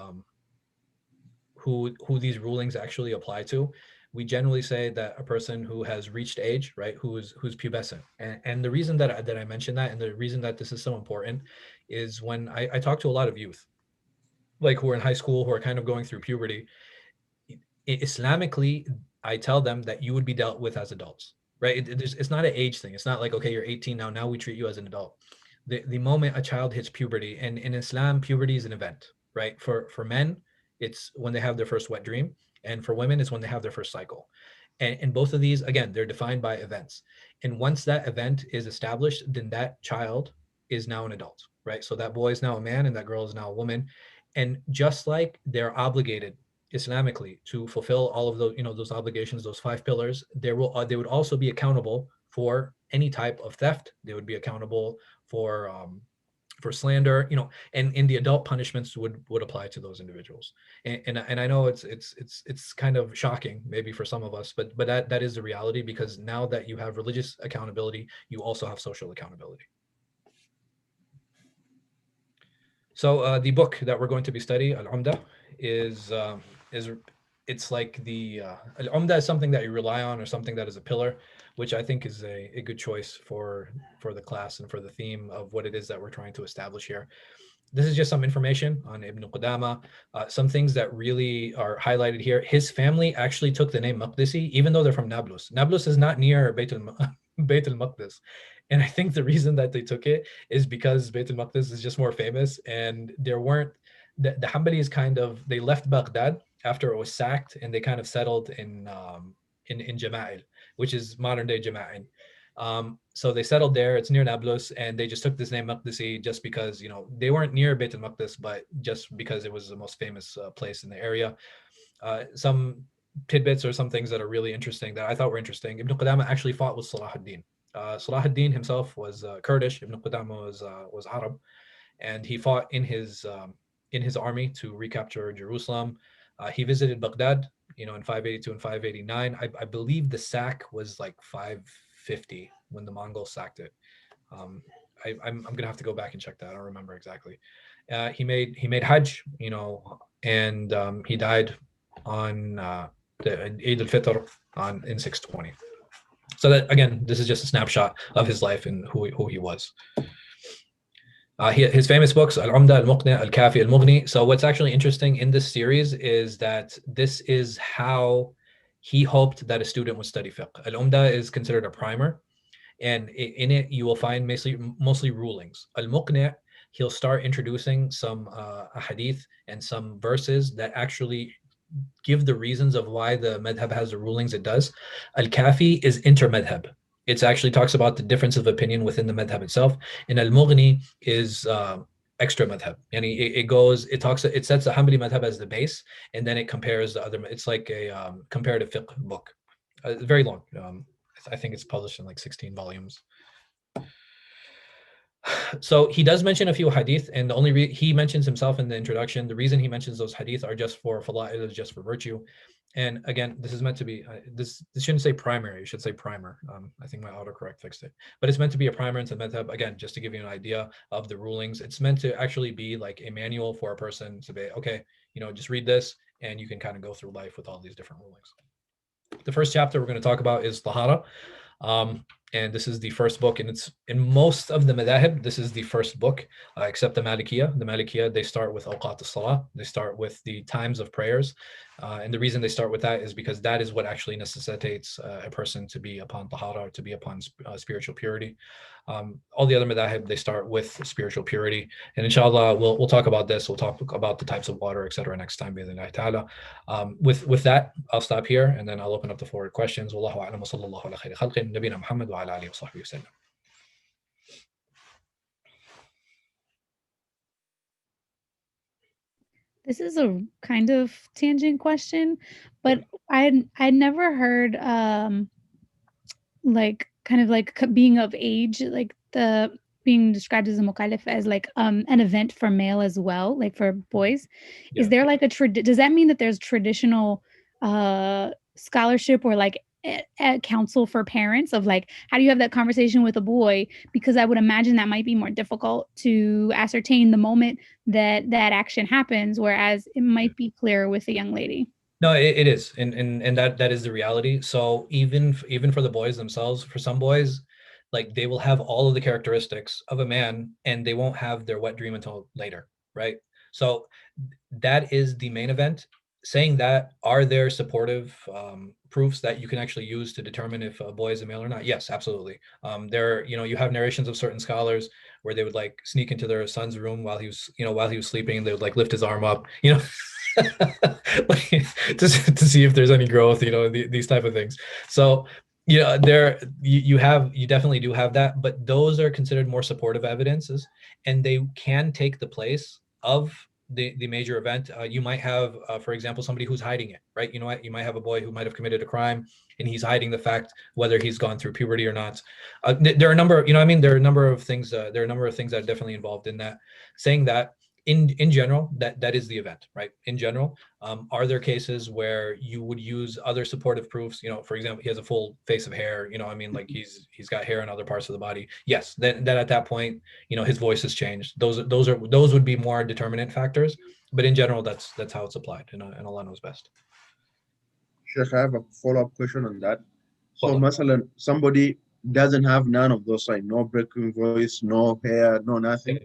these rulings actually apply to, we generally say that a person who has reached age, right, who's pubescent. And the reason that I mentioned that, and the reason that this is so important, is when I talk to a lot of youth, like who are in high school, who are kind of going through puberty, Islamically, I tell them that you would be dealt with as adults, right? It's not an age thing. It's not like, okay, you're 18 now we treat you as an adult. The moment a child hits puberty, and in Islam, puberty is an event, right? For men, it's when they have their first wet dream, and for women, it's when they have their first cycle. And both of these, again, they're defined by events. And once that event is established, then that child is now an adult, right? So that boy is now a man and that girl is now a woman. And just like they're obligated Islamically to fulfill all of those, those obligations, those 5 pillars, they would also be accountable for any type of theft. They would be accountable for slander, and in the adult punishments would apply to those individuals. And I know it's kind of shocking maybe for some of us, but that is the reality, because now that you have religious accountability, you also have social accountability. So the book that we're going to be studying, Al-Umdah, it's like the Al-Umdah is something that you rely on, or something that is a pillar, which I think is a good choice for the class and for the theme of what it is that we're trying to establish here. This is just some information on Ibn Qudama, some things that really are highlighted here. His family actually took the name Maqdisi, even though they're from Nablus. Nablus is not near Bayt al-Maqdis. And I think the reason that they took it is because Bayt al-Maqdis is just more famous, and there weren't, the Ḥanbalis they left Baghdad after it was sacked, and they kind of settled in Jama'il, which is modern day Jama'in. So they settled there. It's near Nablus, and they just took this name Maqdisi just because, they weren't near Bayt al-Maqdis, but just because it was the most famous place in the area. Some tidbits or some things that are really interesting that I thought were interesting. Ibn Qudama actually fought with Salah ad-Din. Salah ad-Din himself was Kurdish. Ibn Qudama was Arab, and he fought in his army to recapture Jerusalem. He visited Baghdad, in 582 and 589. I believe the sack was like 550 when the Mongols sacked it. I'm gonna have to go back and check that. I don't remember exactly. He made Hajj, and he died on the Eid al-Fitr in 620. So that, again, this is just a snapshot of his life and who he was. His famous books, Al-Umdah, Al-Muqni, Al-Kafi, Al-Mughni. So what's actually interesting in this series is that this is how he hoped that a student would study fiqh. Al-Umdah is considered a primer, and in it you will find mostly rulings. Al-Muqni, he'll start introducing some hadith and some verses that actually give the reasons of why the madhab has the rulings it does. Al-Kafi is inter-madhab. It actually talks about the difference of opinion within the madhab itself. And Al-Mughni is extra madhab. And it sets the Ḥanbali madhab as the base, and then it compares the other. It's like a comparative fiqh book. Very long. I think it's published in like 16 volumes. So he does mention a few hadith, and the only he mentions himself in the introduction. The reason he mentions those hadith are just for fala'il, is just for virtue. And again, this is meant to be, this shouldn't say primary, it should say primer. I think my autocorrect fixed it. But it's meant to be a primer into madhab, again, just to give you an idea of the rulings. It's meant to actually be like a manual for a person to be, okay, just read this, and you can kind of go through life with all these different rulings. The first chapter we're going to talk about is Tahara. And this is the first book, and it's in most of the madhahib, this is the first book, except the Malikiyah. The Malikiyah, they start with awqat as-salah. They start with the times of prayers. And the reason they start with that is because that is what actually necessitates a person to be upon tahara, to be upon spiritual purity. All the other madhahib, they start with spiritual purity. And inshallah, we'll talk about this. We'll talk about the types of water, etc. next time, bi'idhnillahi ta'ala. With that, I'll stop here, and then I'll open up the floor to questions. Wallahu a'lam wa sallallahu ala khayri khalqin, nabina Muhammad wa ala alihi wa sahbihi wa sallam. This is a kind of tangent question, but I'd never heard like kind of like being of age, like the being described as a mukallaf as like an event for male as well, like for boys. Yeah. Is there like does that mean that there's traditional scholarship or like a counsel for parents of like, how do you have that conversation with a boy? Because I would imagine that might be more difficult to ascertain the moment that action happens, whereas it might be clearer with a young lady. No, it is, and that is the reality. So even for the boys themselves, for some boys, like they will have all of the characteristics of a man, and they won't have their wet dream until later, right? So that is the main event. Saying that, are there supportive proofs that you can actually use to determine if a boy is a male or not? Yes, absolutely. There, you have narrations of certain scholars where they would like sneak into their son's room while he was, while he was sleeping, and they would like lift his arm up, like, to see if there's any growth, these type of things. So, there you definitely do have that, but those are considered more supportive evidences, and they can take the place of the major event. You might have, for example, somebody who's hiding it, right? You know what? You might have a boy who might have committed a crime, and he's hiding the fact whether he's gone through puberty or not. There are a number, there are a number of things. There are a number of things that are definitely involved in that. Saying that, in general, that is the event, right? In general, are there cases where you would use other supportive proofs? For example, he has a full face of hair. Like he's got hair in other parts of the body. Yes, then at that point, his voice has changed. Those would be more determinant factors. But in general, that's how it's applied, and Allah knows best. Sheikh, I have a follow-up question on that. So, masalan, somebody doesn't have none of those, like no breaking voice, no hair, no nothing.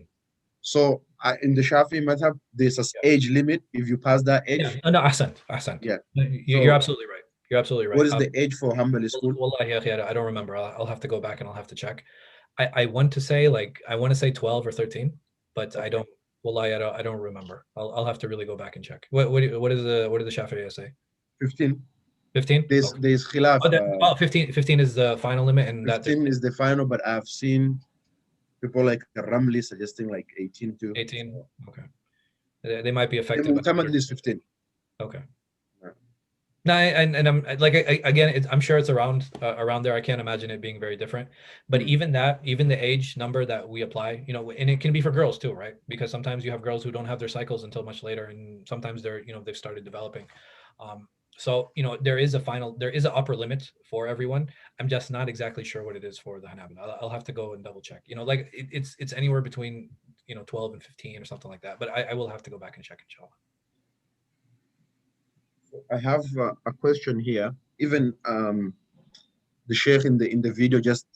So in the Shafi madhab, there's an age limit. If you pass that age, no, ahsan. Yeah, you're absolutely right. You're absolutely right. What is the age for Ḥanbali school? Wallahi, I don't remember. I'll have to go back and I'll have to check. I want to say 12 or 13, but I don't. Wallahi, I don't remember. I'll have to really go back and check. What does the Shafi'iyya say? 15. 15? There's khilaf. 15 is the final limit, and 15 is the final. But I've seen people like Ramli suggesting like 18 to 18. Okay, they might be affected. Muhammad is 15. Okay. No, and I'm like, again, I'm sure it's around there. I can't imagine it being very different. But even the age number that we apply, and it can be for girls too, right? Because sometimes you have girls who don't have their cycles until much later, and sometimes they've started developing. So there is an upper limit for everyone. I'm just not exactly sure what it is for the Hanabila. I'll have to go and double check. Like it's anywhere between 12 and 15 or something like that. But I will have to go back and check, inshallah. I have a question here. Even the Sheikh in the video just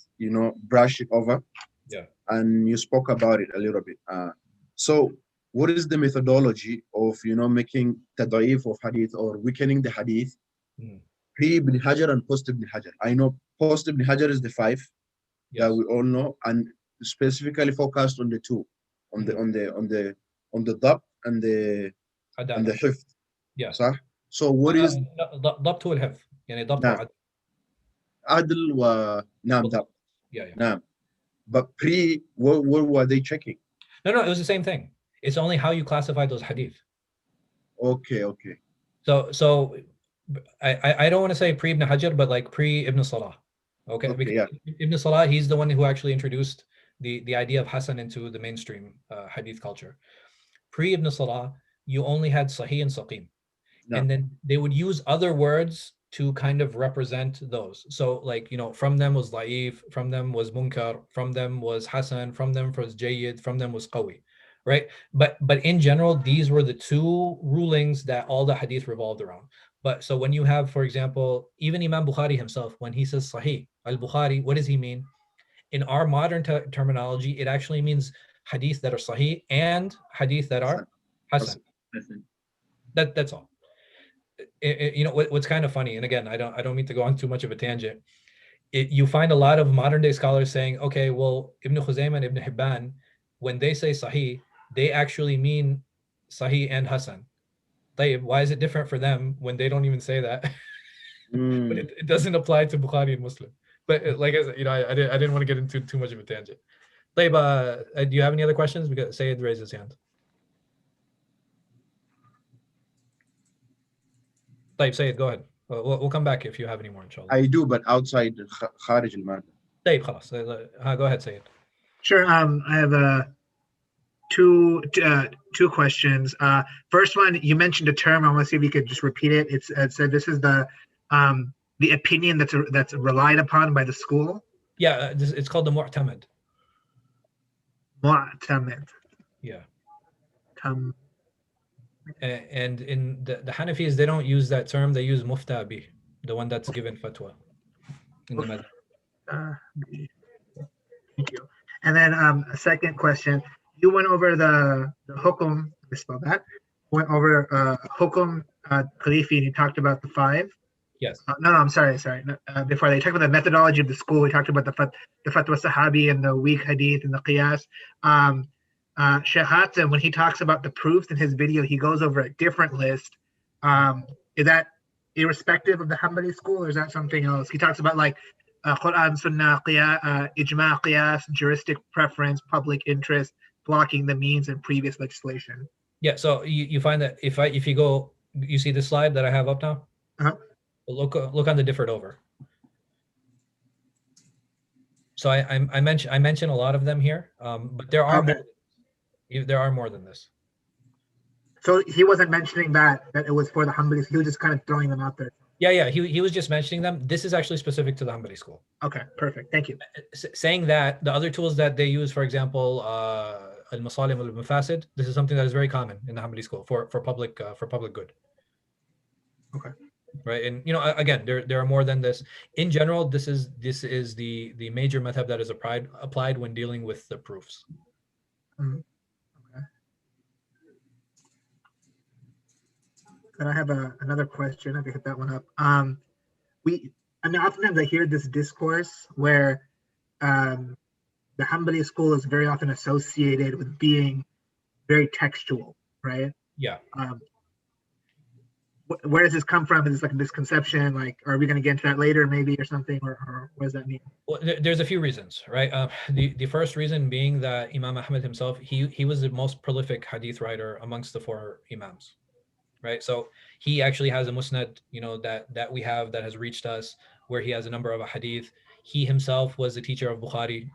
brushed it over. Yeah. And you spoke about it a little bit. So what is the methodology of making tada'if of hadith or weakening the hadith pre Ibn Hajar and post Ibn Hajar? I know post Ibn Hajar is the 5 that we all know, and specifically focused on the 2, on the dab and the hifd. Yeah. So what is ضبط والحفظ يعني ضبط نعم. عدل ونعم ضبط. Yeah. نعم. But pre, what were they checking? No, it was the same thing. It's only how you classify those hadith. Okay. So I don't want to say pre Ibn Hajar, but like pre Ibn Salah. Okay, because Ibn Salah, he's the one who actually introduced the idea of Hasan into the mainstream hadith culture. Pre Ibn Salah, you only had Sahih and Saqim. No. And then they would use other words to kind of represent those. So like, from them was Da'if, from them was Munkar, from them was Hasan, from them was Jayyid, from them was Qawi, right? But in general, these were the 2 rulings that all the hadith revolved around. But so when you have, for example, even Imam Bukhari himself, when he says Sahih al-Bukhari, what does he mean? In our modern terminology, it actually means hadith that are Sahih and hadith that are Hasan. That's all. What's kind of funny, and again, I don't mean to go on too much of a tangent. You find a lot of modern day scholars saying, okay, well, Ibn Khuzaymah and Ibn Hibban, when they say Sahih, they actually mean Sahih and Hasan. Why is it different for them when they don't even say that? But it doesn't apply to Bukhari and Muslim. But like I said, I didn't want to get into too much of a tangent. Do you have any other questions? Because Sayyid raised his hand. Sayyid, go ahead. We'll come back if you have any more, inshallah. I do, but outside Kharij al-Madha. خلاص. Go ahead, Sayyid. Sure. I have two questions. First one, you mentioned a term. I want to see if you could just repeat it. It said this is the opinion that's relied upon by the school. Yeah, it's called the mu'tamad. Mu'tamad. Yeah. And in the Hanafis, they don't use that term. They use mufta bih, the one that's given fatwa in the madhab. Thank you. And then a second question. You went over the hukum, I spell that. Went over hukum Khalifi, and you talked about the 5. Yes. No, I'm sorry. Before they talked about the methodology of the school, we talked about the fatwa sahabi and the weak hadith and the qiyas. Sheikh Hatem, when he talks about the proofs in his video, he goes over a different list. Is that irrespective of the Ḥanbali school, or is that something else? He talks about like Quran, Sunnah, ijma, qiyas, juristic preference, public interest, blocking the means, and previous legislation. Yeah. So you find that if you go, you see the slide that I have up now. Look on the differed over. So I mentioned a lot of them here, but there are more than this. So he wasn't mentioning that it was for the Ḥanbalis. He was just kind of throwing them out there. Yeah. He was just mentioning them. This is actually specific to the Ḥanbali school. Okay, perfect. Thank you. Saying that the other tools that they use, for example, al-masalim al-mafasid, this is something that is very common in the Ḥanbali school for public good. Okay. Right, and again, there are more than this. In general, this is the major madhab that is applied when dealing with the proofs. Okay. Then I have another question. I can hit that one up. Oftentimes I hear this discourse where the Ḥanbali school is very often associated with being very textual, right? Yeah. Where does this come from? Is this like a misconception? Like, are we going to get into that later, maybe, or something? Or what does that mean? Well, there's a few reasons, right? The first reason being that Imam Ahmad himself, he was the most prolific hadith writer amongst the 4 imams, right? So he actually has a musnad, that we have that has reached us, where he has a number of hadith. He himself was a teacher of Bukhari.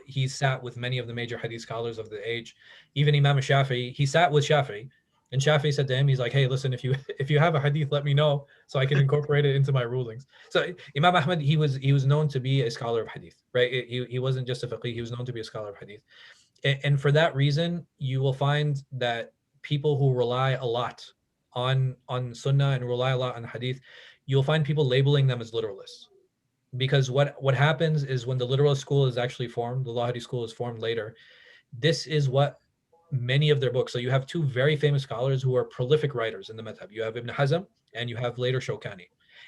He sat with many of the major hadith scholars of the age. Even Imam Shafi'i, he sat with Shafi'i. And Shafi'i said to him, he's like, hey, listen, if you have a hadith, let me know so I can incorporate it into my rulings. So Imam Ahmad, he was known to be a scholar of hadith, right? He wasn't just a faqih, he was known to be a scholar of hadith. And for that reason, you will find that people who rely a lot on sunnah and rely a lot on hadith, you'll find people labeling them as literalists. Because what happens is when the literalist school is actually formed, the Lahiri school is formed later, this is what many of their books. So you have 2 very famous scholars who are prolific writers in the madhab. You have Ibn Hazm and you have later Shawkani.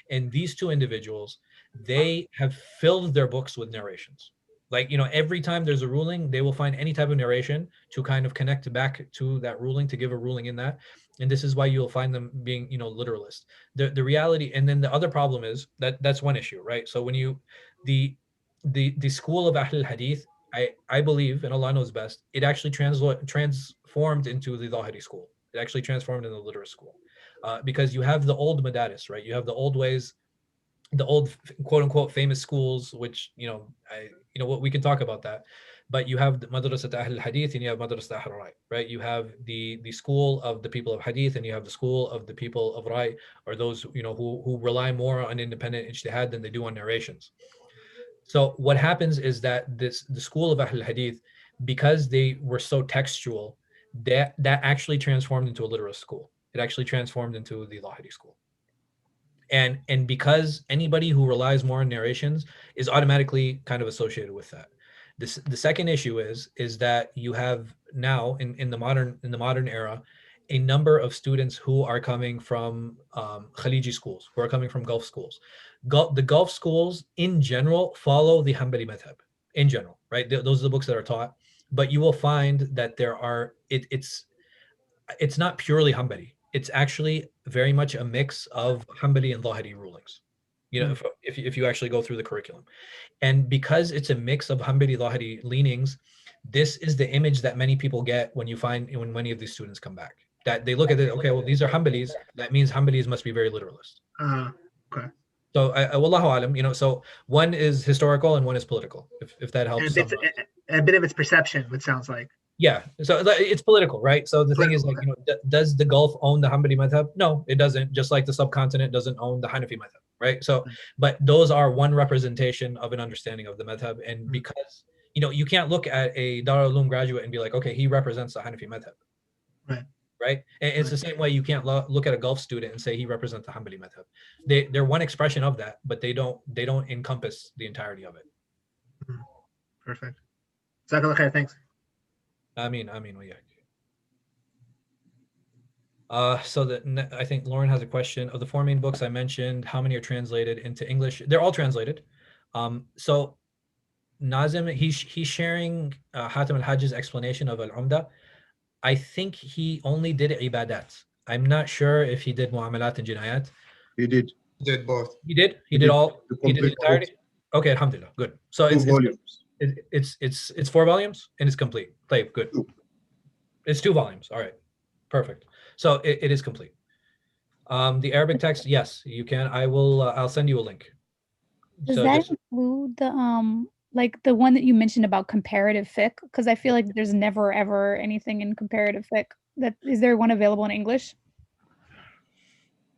And these 2 individuals, they have filled their books with narrations. Like, every time there's a ruling, they will find any type of narration to kind of connect back to that ruling, to give a ruling in that. And this is why you'll find them being, literalist. The reality, and then the other problem is that's one issue, right? So when the school of Ahl al-Hadith, I believe, and Allah knows best, it actually transformed into the Lahiri school. It actually transformed into the literate school. Because you have the old madaris, right? You have the old ways, the old quote unquote famous schools, which, what we can talk about that. But you have the Madrasat Ahl al-Hadith and you have Madrasat Ahl al-Rai, right? You have the school of the people of Hadith and you have the school of the people of Rai, or those, who rely more on independent ijtihad than they do on narrations. So what happens is that the school of Ahl al-Hadith, because they were so textual, that actually transformed into a literate school. It actually transformed into the Lahiri school. And because anybody who relies more on narrations is automatically kind of associated with that. The second issue is that you have now in the modern era a number of students who are coming from Khaliji schools, who are coming from Gulf schools. The Gulf schools in general follow the Ḥanbali madhab in general, right? Those are the books that are taught, but you will find that it's not purely Ḥanbali. It's actually very much a mix of Ḥanbali and Lahiri rulings. If you actually go through the curriculum, and because it's a mix of Ḥanbali Lahiri leanings, this is the image that many people get when many of these students come back. That they look at it, okay, well, these are Ḥanbalis. That means Ḥanbalis must be very literalist. Okay. So, wallahu alam, so one is historical and one is political. If that helps. And a bit of its perception, it sounds like. Yeah, so it's political, right? So the thing is, like, does the Gulf own the Ḥanbali madhab? No, it doesn't. Just like the subcontinent doesn't own the Hanafi madhab, right? So, but those are one representation of an understanding of the madhab, and because you can't look at a Darul Uloom graduate and be like, okay, he represents the Hanafi madhab. Right. right? And it's the same way you can't look at a Gulf student and say he represents the Ḥanbali madhab. They're one expression of that, but they don't encompass the entirety of it. Perfect. Jazakallah khair, thanks. Ameen, wa yak. So I think Lauren has a question. Of the 4 main books I mentioned, how many are translated into English? They're all translated. So Nazim, he's sharing Hatim al-Hajj's explanation of Al-Umdah. I think he only did ibadat. I'm not sure if he did mu'amalat and jinayat. He did. He did both. He did all. He did the entirety. Okay, alhamdulillah, good. So it's 4 volumes and it's complete. Good. 2. It's 2 volumes. All right, perfect. So it is complete. The Arabic text, yes, you can. I'll send you a link. Does that include the like the one that you mentioned about comparative fiqh? Because I feel like there's never ever anything in comparative fiqh. Is there one available in English?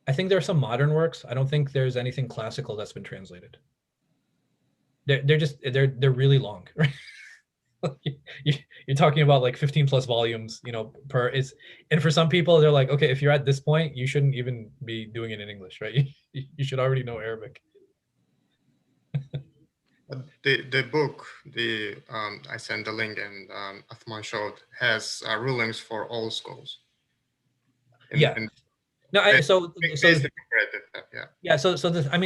I think there are some modern works. I don't think there's anything classical that's been translated. They're really long, right? You're talking about like 15 plus volumes, per. And for some people, they're like, okay, if you're at this point, you shouldn't even be doing it in English, right? You should already know Arabic. The book, I sent the link and Athman showed, has rulings for all schools. So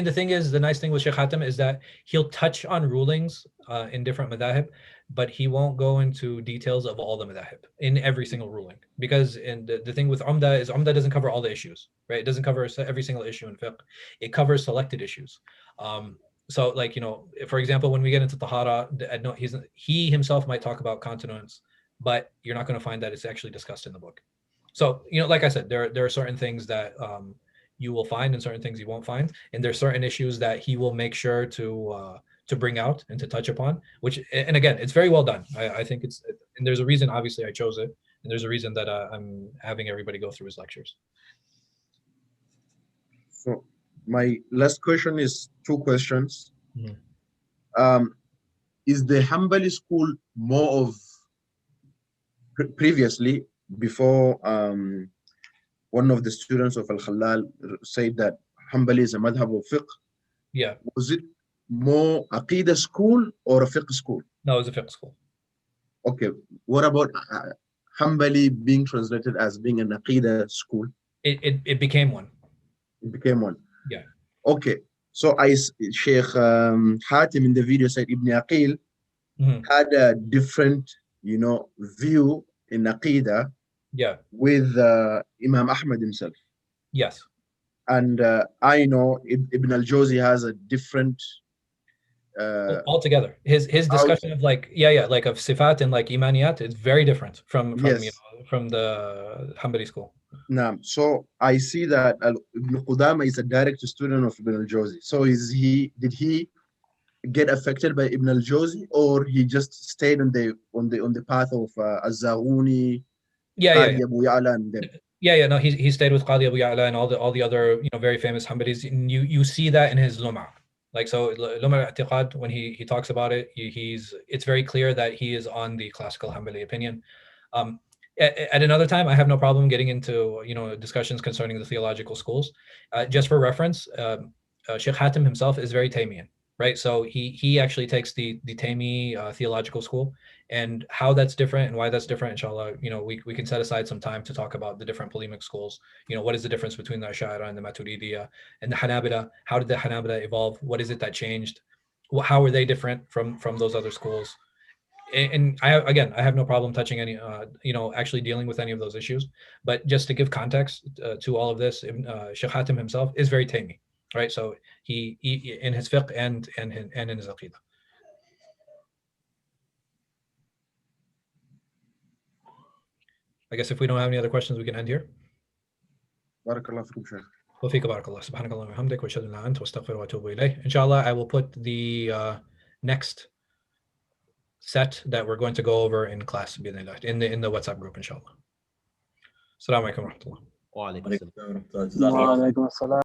the thing is, the nice thing with Sheikh Hatem is that he'll touch on rulings in different madhāhib, but he won't go into details of all the madhāhib in every single ruling, because the thing with Umdah is Umdah doesn't cover all the issues, right? It doesn't cover every single issue in fiqh. It covers selected issues. So like, for example, when we get into Tahara, he himself might talk about continence, but you're not going to find that it's actually discussed in the book. So, like I said, there are certain things that you will find and certain things you won't find. And there's certain issues that he will make sure to bring out and to touch upon, and again, it's very well done. I think and there's a reason, obviously, I chose it. And there's a reason that I'm having everybody go through his lectures. So my last question is 2 questions. Mm-hmm. Is the Ḥanbali school more of previously, before one of the students of Al-Khalal said that Ḥanbali is a madhab of fiqh? Yeah. Was it more Aqidah school or a fiqh school? No, it was a fiqh school. Okay. What about Ḥanbali being translated as being an Aqidah school? It became one. It became one. Yeah. Okay. So Sheikh Hatim in the video said Ibn Aqil had a different, view in Aqidah. Yeah. With Imam Ahmad himself. Yes. And I know Ibn al-Jawzi has a different. Altogether, his discussion of like of sifat and like imaniyat is very different from the Ḥanbali school. Naam. So I see that Ibn Qudama is a direct student of Ibn al-Jawzi. So did he get affected by Ibn al-Jawzi, or he just stayed on the path of Az-Zaghuni? Abu Ya'la and them? No, he stayed with Qadi Abu Ya'la and all the other very famous Hanbalis. And you see that in his Lum'a. Like, so Lum'a al-I'tiqad, when he talks about it, it's very clear that he is on the classical Hanbali opinion. At another time, I have no problem getting into discussions concerning the theological schools. Just for reference, Sheikh Hatem himself is very Taymiyan, right? So he actually takes the Taymi theological school, and how that's different and why that's different, inshallah, we can set aside some time to talk about the different polemic schools. What is the difference between the Ash'ari and the Maturidiyya and the Hanabila? How did the Hanabila evolve? What is it that changed? How are they different from those other schools? And I have no problem touching any, actually dealing with any of those issues. But just to give context to all of this, Sheikh Hatem himself is very Taymi, right? So he in his fiqh and in his aqidah. I guess if we don't have any other questions, we can end here. Barakallah fikum, Shaykh. Wa fika barakallah. Subhanakallah wa hamdik wa ashhadu an la ilaha illa anta astaghfiruka wa atubu ilayh. Inshallah, I will put the next set that we're going to go over in class in the WhatsApp group, inshallah. Assalamu alaikum wa rahmatullah. Wa alaikum assalam.